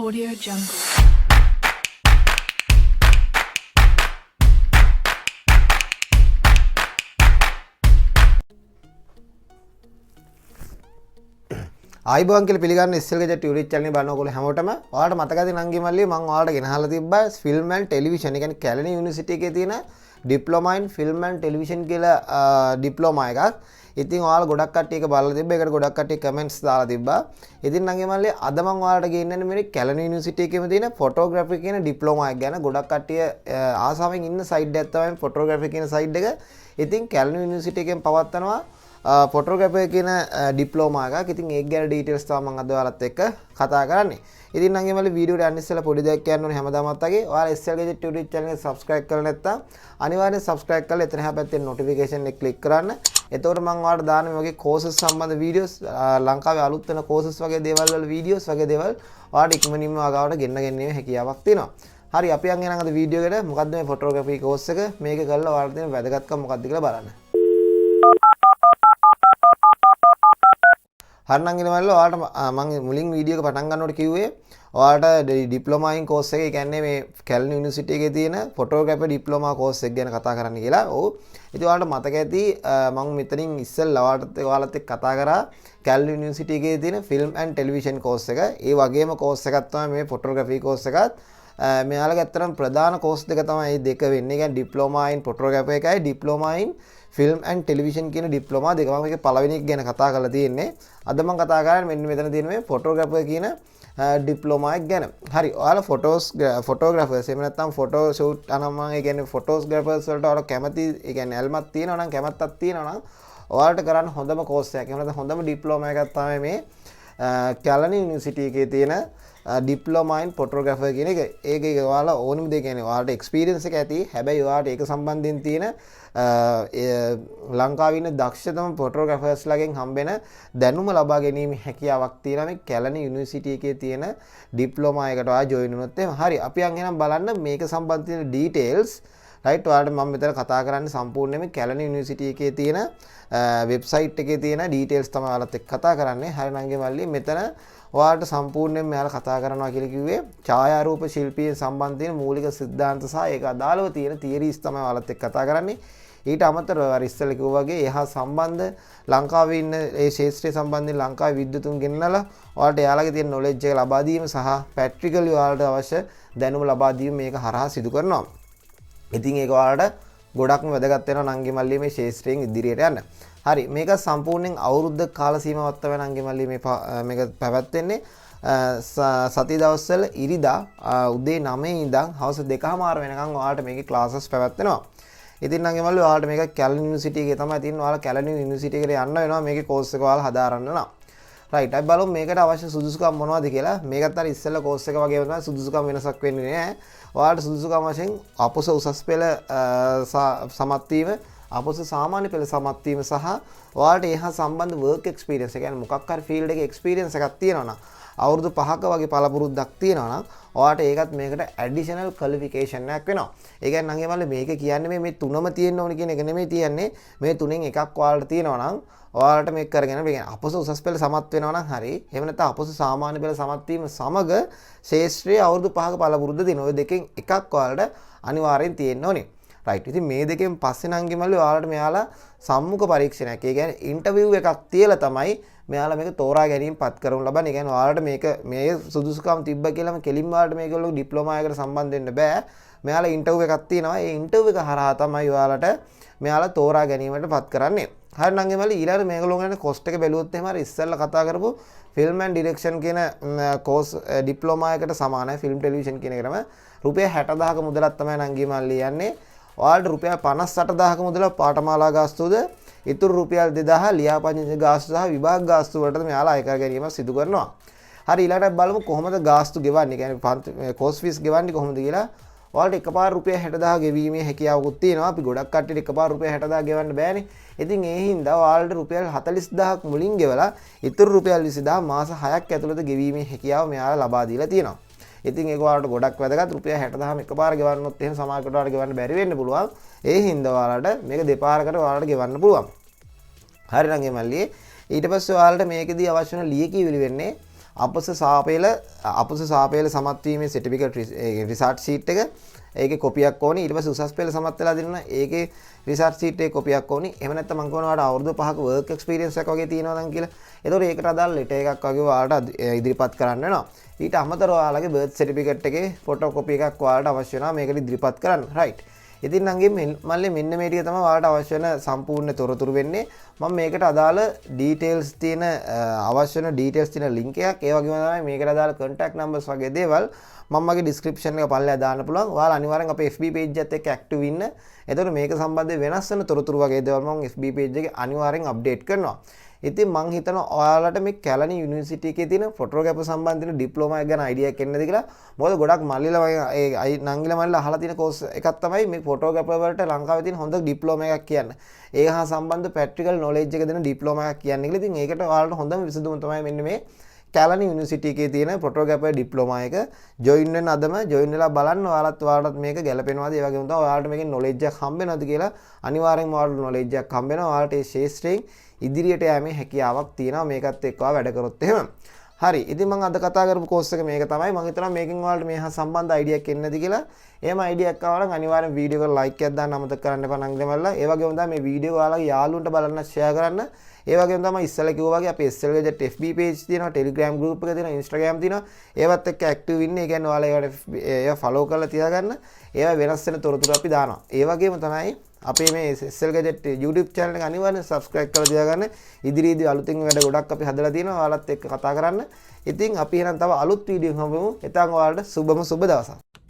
Audio Jungle. ආයිබෝන් කියලා පිළිගන්න ඉස්සෙල්ගේ YouTube channel එක බලන ඔයගොල්ලෝ හැමෝටම ඔයාලට මතකද නංගි මල්ලි මම ඔයාලට ගෙනහලා තිබ්බා ෆිල්ම් ඇන්ඩ් ටෙලිවිෂන්. ඒ කියන්නේ කැලණි යුනිවර්සිටි එකේ තියෙන diploma in film and television කියලා ඩිප්ලෝමා එකක්. ඉතින් ඔයාලා ගොඩක් කට්ටිය ඒක බලලා තිබ්බා. ඒකට ගොඩක් කට්ටිය කමෙන්ට්ස් දාලා තිබ්බා. ඉතින් නංගි මල්ලි අද මම ඔයාලට ගෙන්නන්නේ මේ කැලණි යුනිවර්සිටි එකේම තියෙන ෆොටෝග්‍රැෆි කියන ඩිප්ලෝමා එක ගැන. ගොඩක් කට්ටිය ආසාවෙන් ඉන්න සයිඩ් එකක් තමයි ෆොටෝග්‍රැෆි කියන සයිඩ් එක. ඉතින් කැලණි යුනිවර්සිටි එකෙන් පවත්වනවා ෆොටෝග්‍රැෆි කියන ඩිප්ලෝමා එකක්. ඉතින් ඒක ගැන ඩීටේල්ස් තමයි මම අද ඔයාලත් එක්ක කතා කරන්නේ. ඉතින් නම් එමලි වීඩියෝට යන්න ඉස්සෙල්ලා පොඩි දෙයක් කියන්න ඕනේ හැමදාමත් වගේ. ඔයාලා SLගේ YouTube channel එක subscribe කරලා නැත්නම් අනිවාර්යෙන් subscribe කරලා එතන එහා පැත්තේ notification එක click කරන්න. එතකොට මම ඔයාලට දාන මේ වගේ courses සම්බන්ධ videos ලංකාවේ අලුත් වෙන courses වගේ දේවල් වල videos වගේ දේවල් ඔයාලට ඉක්මනින්ම ආගාවට ගෙන්න ගැනීමේ හැකියාවක් තියෙනවා. හරි අපි යන් එනං අද වීඩියෝ එකට මොකද්ද මේ photography course එක මේක කරලා ඔයාලට තියෙන වැදගත්කම මොකක්ද කියලා බලන්න. හරිනම් ඉතින් ඔයාලට මම මුලින් වීඩියෝ එක පටන් ගන්නකොට කිව්වේ ඔයාලට ඩිප්ලෝමා ඉන් කෝස් එක, ඒ කියන්නේ මේ කැලණි යුනිවර්සිටි එකේ තියෙන ෆොටෝග්‍රැෆි ඩිප්ලෝමා කෝස් එක ගැන කතා කරන්න කියලා. ඔව්. ඉතින් ඔයාලට මතක ඇති මම මෙතනින් ඉස්සෙල්ලා ඔයාලත් එක්ක කතා කරා කැලණි යුනිවර්සිටි එකේ තියෙන ෆිල්ම් ඇන්ඩ් ටෙලිවිෂන් කෝස් එක. ඒ වගේම කෝස් එකක් තමයි මේ ෆොටෝග්‍රැෆි කෝස් එකත්. මෙයාලගේ අතරම ප්‍රධාන කෝස් දෙක තමයි මේ දෙක වෙන්නේ. ඒ කියන්නේ ඩිප්ලෝමා ඉන් ෆොටෝග්‍රැෆි එකයි diploma in film and television කියන ඩිප්ලෝමා දෙකම මේකේ පළවෙනි එක ගැන කතා කරලා තියෙන්නේ. අද මම කතා කරන්නේ මෙන්න මෙතන තියෙන මේ ෆොටෝග්‍රැෆර් කියන ඩිප්ලෝමා එක ගැන. හරි. ඔයාලා ෆොටෝග්‍රැෆර්ස් එහෙම නැත්නම් ෆොටෝ ෂූට් අනම ඒ කියන්නේ ෆොටෝග්‍රැෆර්ස් වලට ඔයාලා කැමති, ඒ කියන්නේ ඇල්මක් තියෙනවා නම් කැමැත්තක් තියෙනවා නම් ඔයාලට කරන්න හොඳම කෝස් එකක්. එහෙම නැත්නම් හොඳම ඩිප්ලෝමා එකක් තමයි මේ කැලණි යුනිවර්සිටි එකේ තියෙන ඩිප්ලෝමා ඉන් ෆොටෝග්‍රැෆර් කියන එක. ඒකේ ඔයාලා ඕනම දෙයක් කියන්නේ ඔයාලට එක්ස්පීරියන්ස් එක ඇති. හැබැයි ඔයාලට ඒක සම්බන්ධයෙන් තියෙන ලංකාවේ ඉන්න දක්ෂතම ෆොටෝග්‍රැෆර්ස්ලාගෙන් හම්බෙන දැනුම ලබා ගැනීම හැකියාවක් තියෙනවා මේ කැලණි යුනිවර්සිටි එකේ තියෙන ඩිප්ලෝමා එකට ඔයා ජොයින් වුණොත් එහෙම. හරි. අපි යන් එහෙනම් බලන්න මේක සම්බන්ධ තියෙන ඩීටේල්ස්. රයිට්. ඔයාලට මම මෙතන කතා කරන්නේ සම්පූර්ණයෙන් මේ කැලණි යුනිවර්සිටි එකේ තියෙන වෙබ්සයිට් එකේ තියෙන ඩීටේල්ස් තමයි ඔයාලත් එක්ක කතා කරන්නේ. හරි නංගි මල්ලි මෙතන ඔයාලට සම්පූර්ණයෙන් මෙයාලා කතා කරනවා කියලා කිව්වේ ඡායාරූප ශිල්පීන් සම්බන්ධ තියෙන මූලික සිද්ධාන්ත සහ ඒක අදාළව තියෙන තියරිස් තමයි ඔයාලත් එක්ක කතා කරන්නේ. ඊට අමතරව අර ඉස්සෙල්ලා කිව්වා වගේ එහා සම්බන්ධ ලංකාවේ ඉන්න ඒ ශාස්ත්‍රය සම්බන්ධයෙන් ලංකාවේ විද්වතුන් ගෙන්නලා ඔයාලට එයාලගේ තියෙන නොලෙජ් එක ලබා දීම සහ ප්‍රැක්ටිකලි ඔයාලට අවශ්‍ය දැනුම ලබා දීම මේක හරහා සිදු කරනවා. ඉතින් ඒක ඔයාලට ගොඩක්ම වැදගත් වෙනවා නංගි මල්ලි මේ ශාස්ත්‍රයෙන් ඉදිරියට යන්න. හරි. මේක සම්පූර්ණයෙන් අවුරුද්ද කාල සීමාවක් තමයි නංගි මල්ලි මේක පැවැත්වෙන්නේ. සති දවස්වල ඉරිදා උදේ 9 ඉඳන් හවස 2:00 වෙනකන් ඔයාලට මේකේ ක්ලාසස් පැවැත්වෙනවා. ඉතින් නම් එමල්ලි ඔයාලට මේක කැලණි යුනිවර්සිටි එකේ තමයි තියෙන්නේ. ඔයාලා කැලණි යුනිවර්සිටි එකට යන්න වෙනවා මේකේ කෝස් එක ඔයාලා හදාරන්න නම්. රයිට්. අපි බලමු මේකට අවශ්‍ය සුදුසුකම් මොනවද කියලා. මේකත් අර ඉස්සෙල්ලා කෝස් එක වගේම තමයි සුදුසුකම් වෙනසක් වෙන්නේ නැහැ. ඔයාලට සුදුසුකම් වශයෙන් අපොස උසස් පෙළ සමත් වීම, අපොස සාමාන්‍ය පෙළ සමත් වීම සහ ඔයාලට එහා සම්බන්ධ වර්ක් එක්ස්පීරියන්ස්, ඒ කියන්නේ මොකක් හරි ෆීල්ඩ් එකේ එක්ස්පීරියන්ස් එකක් තියෙනවා නම් අවුරුදු 5ක වගේ පළපුරුද්දක් තියෙනවා නම් ඔයාලට ඒකත් මේකට ඇඩිෂනල් ක්වොලිෆිකේෂන් එකක් වෙනවා. ඒ කියන්නේ නම් එමල්ලි මේක කියන්නේ මේ තුනම තියෙන්න ඕනේ කියන එක නෙමෙයි තියන්නේ. මේ තුනෙන් එකක් ඔයාලට තියෙනවා නම් ඔයාලට මේක කරගෙන මේ කියන්නේ අපොස උසස් පෙළ සමත් වෙනවා නම් හරි. එහෙම නැත්නම් අපොස සාමාන්‍ය පෙළ සමත් වීම සමග ශාස්ත්‍රීය අවුරුදු 5ක පළපුරුද්ද දින ඔය දෙකෙන් එකක් ඔයාලට අනිවාර්යෙන් තියෙන්න ඕනේ. රයිට්. ඉතින් මේ දෙකෙන් පස්සේ නම් ගෙමල්ලි ඔයාලට මෙයාලා සම්මුඛ පරීක්ෂණයක්, ඒ කියන්නේ ඉන්ටර්විව් එකක් තියලා තමයි මෙයාලා මේක තෝරා ගැනීම පත් කරමු ලබන්නේ. ඒ කියන්නේ ඔයාලට මේක මේ සුදුසුකම් තිබ්බ කියලාම කෙලින්ම ඔයාලට මේකවල ඩිප්ලෝමා එකකට සම්බන්ධ වෙන්න බෑ. මෙයාලා ඉන්ටර්විව් එකක් තියෙනවා. ඒ ඉන්ටර්විව් එක හරහා තමයි ඔයාලට මෙයාලා තෝරා ගැනීමට පත් කරන්නේ. හරි නම් ගෙමල්ලි ඊළඟට මේගොල්ලෝ ගන්න කොස්ට් එක බැලුවොත් එහෙම අර ඉස්සෙල්ලා කතා කරපු ෆිල්ම් ඇන්ඩ් ඩිරෙක්ෂන් කියන කෝස් ඩිප්ලෝමා එකට සමානයි. ෆිල්ම් ටෙලිවිෂන් කියන එකටම රුපියල් 60000ක මුදලක් තමයි නම් ගෙමල්ලි යන්නේ. ඔයාලට රුපියල් 58000ක මුදල පාඨමාලා ගාස්තුද, ඉතුරු රුපියල් 2000 ලියාපදිංචි ගාස්තු සහ විභාග ගාස්තු වලට මෙයාලා අය කර ගැනීම සිදු කරනවා. හරි. ඊළඟට බලමු කොහොමද ගාස්තු ගෙවන්නේ, කියන්නේ කෝස් ෆීස් ගෙවන්නේ කොහොමද කියලා. ඔයාලට එකපාර රුපියල් 60000 ගෙවීමේ හැකියාවකුත් තියෙනවා. අපි ගොඩක් කට්ටියට එකපාර රුපියල් 60000 ගෙවන්න බෑනේ. ඉතින් ඒ හින්දා ඔයාලට රුපියල් 40000ක් මුලින් ගෙවලා ඉතුරු රුපියල් 20000 මාස 6ක් ඇතුළත ගෙවීමේ හැකියාව මෙයාලා ලබා දීලා තියෙනවා. ඉතින් ඒක ඔයාලට ගොඩක් වැදගත්. රුපියල් 60000ම එකපාර ගෙවන්නොත් එහෙම සමාජකට ඔයාලට ගෙවන්න බැරි වෙන්න පුළුවන්. ඒ හින්දා ඔයාලට මේක දෙපාරකට ඔයාලට ගෙවන්න පුළුවන්. හරි නම් එමල්ලි ඊට පස්සේ ඔයාලට මේකෙදී අවශ්‍ය වෙන ලියකියවිලි වෙන්නේ අපස සාපේල සමත් වීමේ සර්ටිෆිකේට් රිසර්ච් ෂීට් එක ඒකේ කොපියක් ඕනේ. ඊට පස්සේ උසස් පෙළ සමත් වෙලා දෙන්න ඒකේ රිසර්ච් ෂීට් එකේ කොපියක් ඕනේ. එහෙම නැත්නම් මම කියනවා ඔයාලට අවුරුදු 5ක වර්ක් එක්ස්පීරියන්ස් එකක් වගේ තියෙනවා නම් කියලා. ඒතකොට ඒකට අදාළ ලෙටර් එකක් වගේ ඔයාලට ඉදිරිපත් කරන්න වෙනවා. ඊට අමතරව ඔයාලගේ බර්ත් සර්ටිෆිකේට් එකේ ෆොටෝ කොපි එකක් ඔයාලට අවශ්‍ය වෙනවා මේකට ඉදිරිපත් කරන්න. රයිට්. ඉතින් නංගි මල්ලේ මෙන්න මේ ටික තමයි ඔයාලට අවශ්‍ය වෙන සම්පූර්ණ තොරතුරු වෙන්නේ. මම මේකට අදාළ ඩීටේල්ස් තියෙන අවශ්‍ය වෙන ඩීටේල්ස් තියෙන ලින්ක් එකක් ඒ වගේම තමයි මේකට අදාළ contact numbers වගේ දේවල් මම මගේ description එක පල්ලෙහා දාන්න පුළුවන්. ඔයාලා අනිවාර්යෙන් අපේ FB page එකත් එක්ක active ඉන්න. එතකොට මේක සම්බන්ධයෙන් වෙනස් වෙන තොරතුරු වගේ දේවල් මම FB page එකේ අනිවාර්යෙන් update කරනවා. ඉතින් මං හිතනවා ඔයාලට මේ කැලණි යුනිවර්සිටි එකේ තියෙන ෆොටෝග්‍රැෆර් සම්බන්ධ ඩිප්ලෝමා එක ගැන අයිඩියා එකක් එන්නද කියලා. මොකද ගොඩක් මල්ලිලා ඒ නංගිලා මල්ලිලා අහලා තියෙන කෝස් එකක් තමයි මේ ෆොටෝග්‍රැෆර් වලට ලංකාවේ තියෙන හොඳ ඩිප්ලෝමා එකක් කියන්නේ. ඒක හා සම්බන්ධ ප්‍රැක්ටිකල් නොලෙජ් එක දෙන ඩිප්ලෝමා එකක් කියන්නේ කියලා. ඉතින් ඒකට ඔයාලට හොඳම විසඳුම තමයි මෙන්න මේ කැලණි යුනිවර්සිටි එකේ තියෙන ෆොටෝග්‍රැෆර් ඩිප්ලෝමා එක. ජොයින් වෙන්න අදම ජොයින් වෙලා බලන්න ඔයාලට මේක ගැලපෙනවද? ඒ වගේම තමයි ඔයාලට මේකෙන් නොලෙජ් එකක් හම්බ වෙනවද කියලා අනිවාර්යෙන්ම ඔයාලට නොලෙජ් එකක් හම්බ වෙනවා. ඔයාලට මේ ශාස්ත්‍රයෙන් ඉදිරියට යෑමේ හැකියාවක් තියෙනවා මේකත් එක්ක වැඩ කරොත් එහෙම. හරි. ඉතින් මම අද කතා කරපු කෝස් එක මේක තමයි. මම හිතනවා මේකෙන් ඔයාලට මේ හා සම්බන්ධ අයිඩියා එකක් එන්නද කියලා. එහෙම අයිඩියා එකක් ආවනම් අනිවාර්යෙන් වීඩියෝ එකට ලයික් එකක් දාන්න අමතක කරන්න එපා නංගිලා මල්ලා. ඒ වගේම තමයි මේ වීඩියෝ ඔයාලගේ යාළුවන්ට බලන්න ෂෙයා කරන්න. ඒ වගේම තමයි ඉස්සෙල්ලා කිව්වා වගේ අපේ SL gadget FB page තියෙනවා, Telegram group එක තියෙනවා, Instagram තියෙනවා. ඒවත් එක්ක ඇක්ටිව් ඉන්න. ඒ කියන්නේ ඔයාලා ඒවට follow කරලා තියාගන්න. ඒවා වෙනස් වෙන තොරතුරු අපි දානවා. ඒ වගේම තමයි අපේ මේ SL gadget YouTube channel එක අනිවාර්යෙන් subscribe කරලා තියාගන්න. ඉදිරියේදී අලුතින් වැඩ ගොඩක් අපි හදලා තියෙනවා. ඔයාලත් එක්ක කතා කරන්න. ඉතින් අපි එහෙනම් තව අලුත් වීඩියෝ එකක් හම්බෙමු. එතන ඔයාලට සුබම සුබ දවසක්.